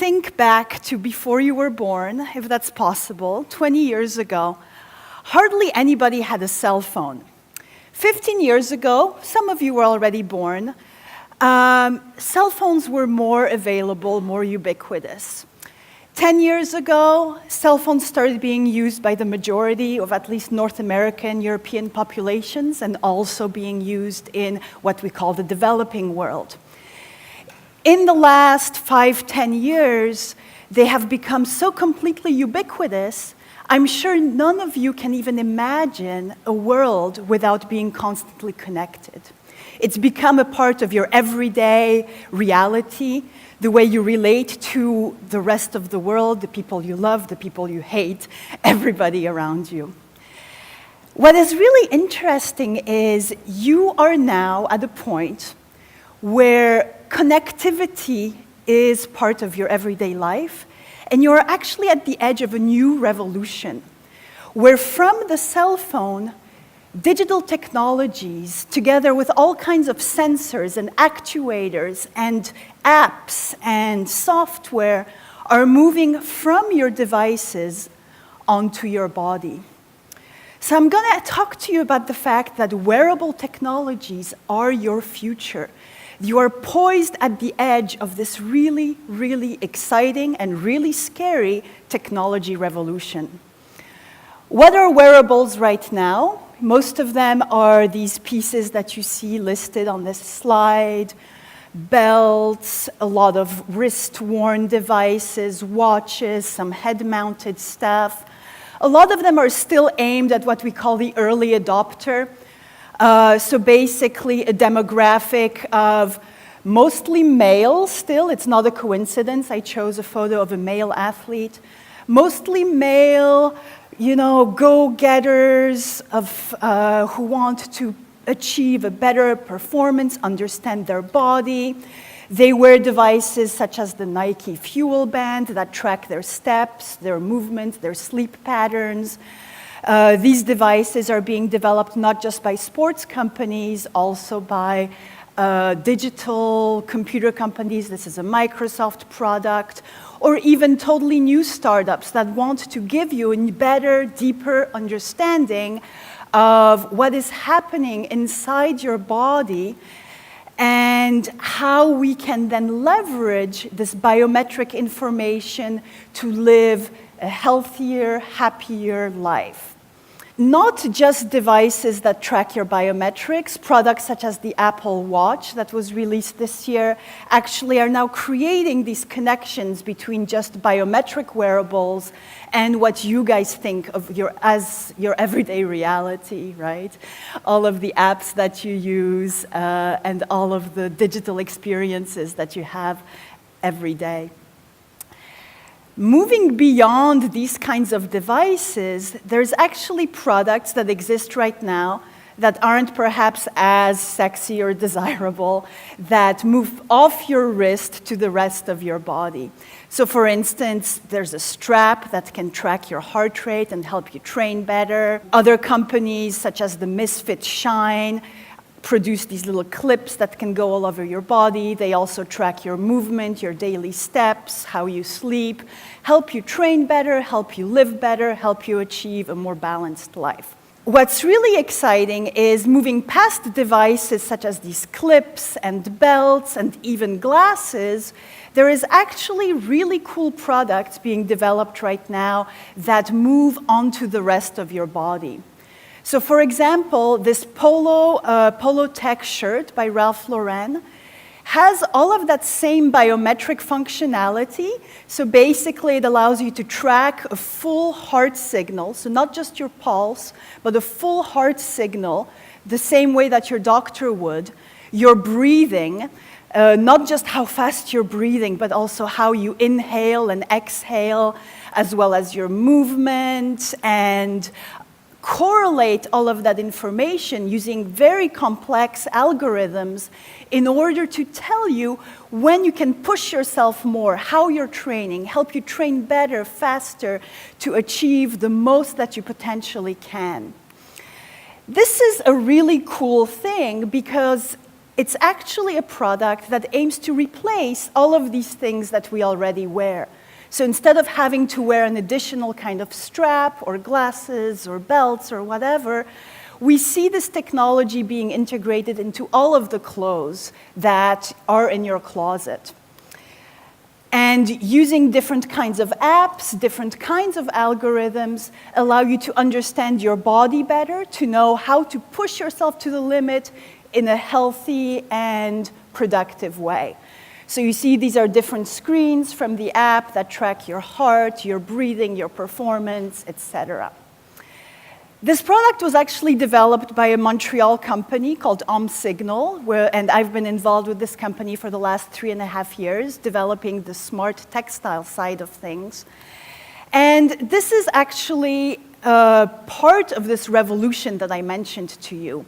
think back to before you were born, if that's possible, 20 years ago, hardly anybody had a cell phone. 15 years ago, some of you were already born, cell phones were more available, more ubiquitous. 10 years ago, cell phones started being used by the majority of at least North American, European populations, and also being used in what we call the developing world. In the last 5-10 years, they have become so completely ubiquitous, I'm sure none of you can even imagine a world without being constantly connected. It's become a part of your everyday reality, the way you relate to the rest of the world, the people you love, the people you hate, everybody around you. What is really interesting is you are now at a point where connectivity is part of your everyday life, and you're actually at the edge of a new revolution, where from the cell phone, digital technologies, together with all kinds of sensors and actuators and apps and software, are moving from your devices onto your body. So I'm going to talk to you about the fact that wearable technologies are your future. You are poised at the edge of this really, really exciting and really scary technology revolution. What are wearables right now? Most of them are these pieces that you see listed on this slide: belts, a lot of wrist-worn devices, watches, some head-mounted stuff. A lot of them are still aimed at what we call the early adopter. So basically a demographic of mostly male still. It's not a coincidence. I chose a photo of a male athlete. Mostly male, go-getters who want to achieve a better performance, understand their body. They wear devices such as the Nike Fuel Band that track their steps, their movements, their sleep patterns. These devices are being developed not just by sports companies, also by digital computer companies. This is a Microsoft product, or even totally new startups that want to give you a better, deeper understanding of what is happening inside your body and how we can then leverage this biometric information to live a healthier, happier life. Not just devices that track your biometrics, products such as the Apple Watch that was released this year actually are now creating these connections between just biometric wearables and what you guys think of as your everyday reality, right? All of the apps that you use and all of the digital experiences that you have every day. Moving beyond these kinds of devices, there's actually products that exist right now that aren't perhaps as sexy or desirable, that move off your wrist to the rest of your body. So for instance, there's a strap that can track your heart rate and help you train better. Other companies, such as the Misfit Shine, produce these little clips that can go all over your body. They also track your movement, your daily steps, how you sleep, help you train better, help you live better, help you achieve a more balanced life. What's really exciting is moving past devices such as these clips and belts and even glasses, there is actually really cool products being developed right now that move onto the rest of your body. So for example, this Polo Tech shirt by Ralph Lauren has all of that same biometric functionality. So basically it allows you to track a full heart signal, so not just your pulse, but a full heart signal, the same way that your doctor would, your breathing, not just how fast you're breathing, but also how you inhale and exhale, as well as your movement, and correlate all of that information using very complex algorithms in order to tell you when you can push yourself more, how you're training, help you train better, faster, to achieve the most that you potentially can. This is a really cool thing because It's actually a product that aims to replace all of these things that we already wear. So instead of having to wear an additional kind of strap or glasses or belts or whatever, we see this technology being integrated into all of the clothes that are in your closet. And using different kinds of apps, different kinds of algorithms allow you to understand your body better, to know how to push yourself to the limit in a healthy and productive way. So you see these are different screens from the app that track your heart, your breathing, your performance, etc. This product was actually developed by a Montreal company called OmSignal, and I've been involved with this company for the last 3.5 years, developing the smart textile side of things. And this is actually part of this revolution that I mentioned to you.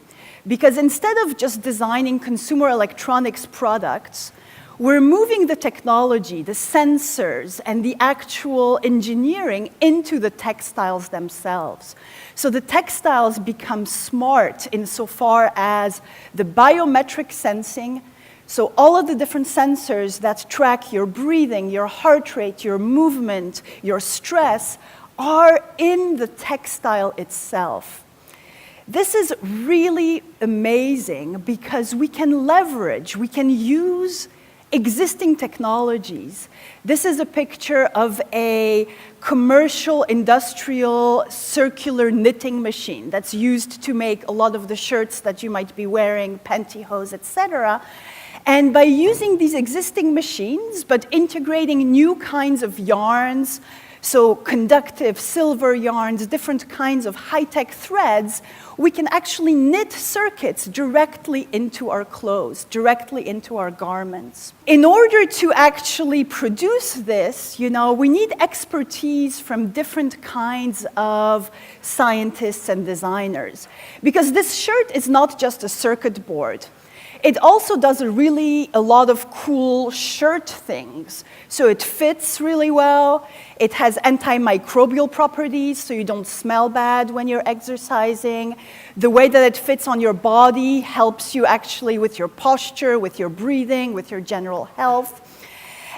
Because instead of just designing consumer electronics products, we're moving the technology, the sensors, and the actual engineering into the textiles themselves. So the textiles become smart insofar as the biometric sensing, so all of the different sensors that track your breathing, your heart rate, your movement, your stress, are in the textile itself. This is really amazing because we can leverage, we can use existing technologies. This is a picture of a commercial, industrial, circular knitting machine that's used to make a lot of the shirts that you might be wearing, pantyhose, etc. And by using these existing machines, but integrating new kinds of yarns, so conductive silver yarns, different kinds of high-tech threads, we can actually knit circuits directly into our clothes, directly into our garments. In order to actually produce this, we need expertise from different kinds of scientists and designers. Because this shirt is not just a circuit board. It also does a lot of cool shirt things. So it fits really well. It has antimicrobial properties, so you don't smell bad when you're exercising. The way that it fits on your body helps you actually with your posture, with your breathing, with your general health.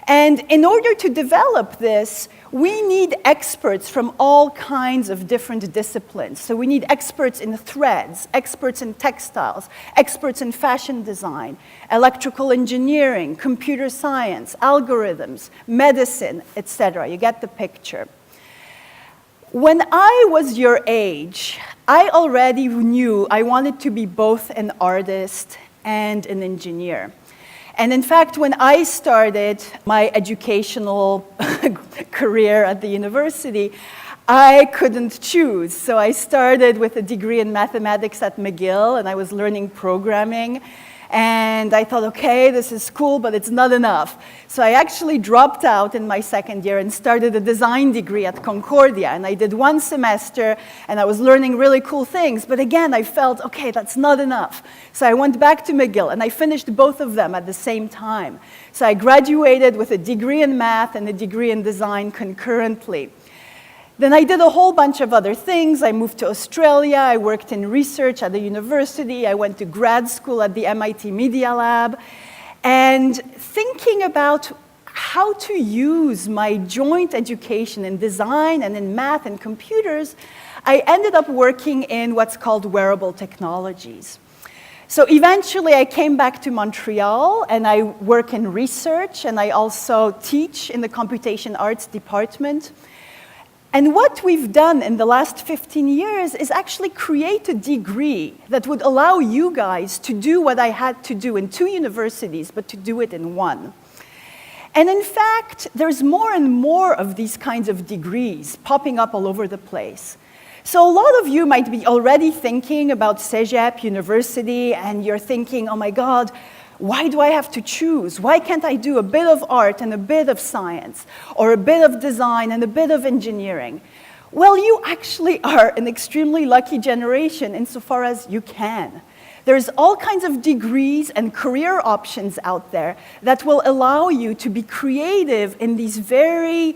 And in order to develop this, we need experts from all kinds of different disciplines. So we need experts in threads, experts in textiles, experts in fashion design, electrical engineering, computer science, algorithms, medicine, etc. You get the picture. When I was your age, I already knew I wanted to be both an artist and an engineer. And in fact, when I started my educational career at the university, I couldn't choose. So I started with a degree in mathematics at McGill, and I was learning programming. And I thought, okay, this is cool, but it's not enough. So I actually dropped out in my second year and started a design degree at Concordia. And I did 1 semester, and I was learning really cool things. But again, I felt, okay, that's not enough. So I went back to McGill, and I finished both of them at the same time. So I graduated with a degree in math and a degree in design concurrently. Then I did a whole bunch of other things. I moved to Australia. I worked in research at the university. I went to grad school at the MIT Media Lab. And thinking about how to use my joint education in design and in math and computers, I ended up working in what's called wearable technologies. So eventually I came back to Montreal, and I work in research, and I also teach in the computation arts department. And what we've done in the last 15 years is actually create a degree that would allow you guys to do what I had to do in 2 universities, but to do it in 1. And in fact, there's more and more of these kinds of degrees popping up all over the place. So a lot of you might be already thinking about Cégep, university, and you're thinking, oh my God, why do I have to choose? Why can't I do a bit of art and a bit of science, or a bit of design and a bit of engineering? Well, you actually are an extremely lucky generation insofar as you can. There's all kinds of degrees and career options out there that will allow you to be creative in these very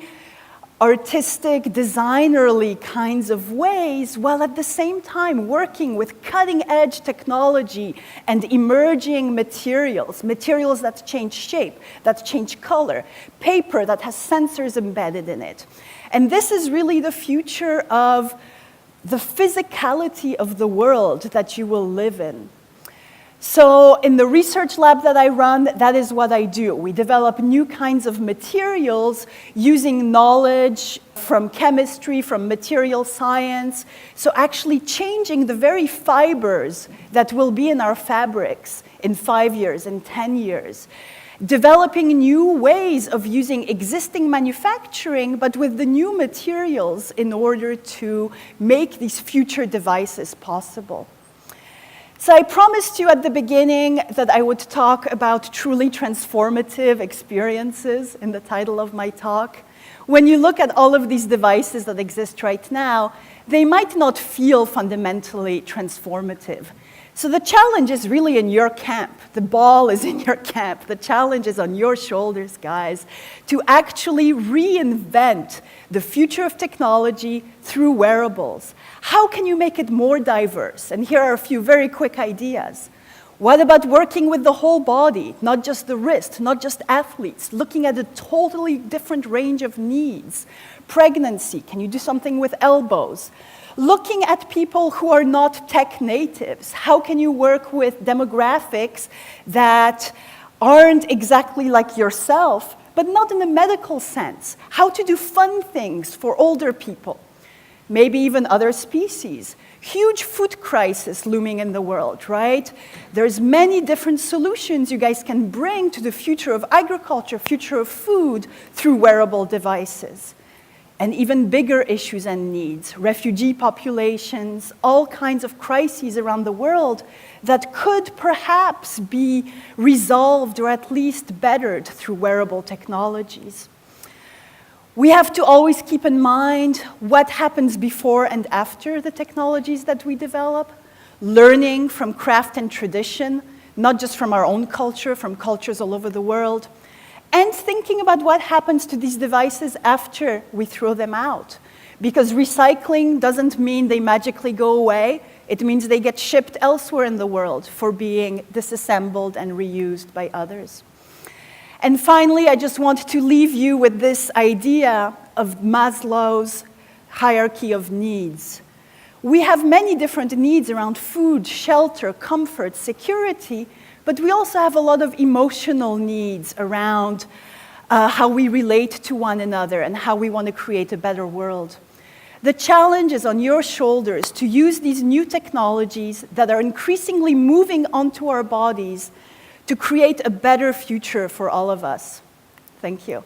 artistic, designerly kinds of ways, while at the same time working with cutting-edge technology and emerging materials, materials that change shape, that change color, paper that has sensors embedded in it. And this is really the future of the physicality of the world that you will live in. So in the research lab that I run, that is what I do. We develop new kinds of materials using knowledge from chemistry, from material science, so actually changing the very fibers that will be in our fabrics in 5 years, in 10 years. Developing new ways of using existing manufacturing, but with the new materials in order to make these future devices possible. So I promised you at the beginning that I would talk about truly transformative experiences in the title of my talk. When you look at all of these devices that exist right now, they might not feel fundamentally transformative. So the challenge is really in your camp. The ball is in your camp. The challenge is on your shoulders, guys, to actually reinvent the future of technology through wearables. How can you make it more diverse? And here are a few very quick ideas. What about working with the whole body, not just the wrist, not just athletes, looking at a totally different range of needs? Pregnancy, can you do something with elbows? Looking at people who are not tech natives, how can you work with demographics that aren't exactly like yourself, but not in a medical sense? How to do fun things for older people, maybe even other species. Huge food crisis looming in the world, right? There's many different solutions you guys can bring to the future of agriculture, future of food, through wearable devices. And even bigger issues and needs, refugee populations, all kinds of crises around the world that could perhaps be resolved or at least bettered through wearable technologies. We have to always keep in mind what happens before and after the technologies that we develop, learning from craft and tradition, not just from our own culture, from cultures all over the world, and thinking about what happens to these devices after we throw them out. Because recycling doesn't mean they magically go away. It means they get shipped elsewhere in the world for being disassembled and reused by others. And finally, I just want to leave you with this idea of Maslow's hierarchy of needs. We have many different needs around food, shelter, comfort, security, but we also have a lot of emotional needs around how we relate to one another and how we want to create a better world. The challenge is on your shoulders to use these new technologies that are increasingly moving onto our bodies to create a better future for all of us. Thank you.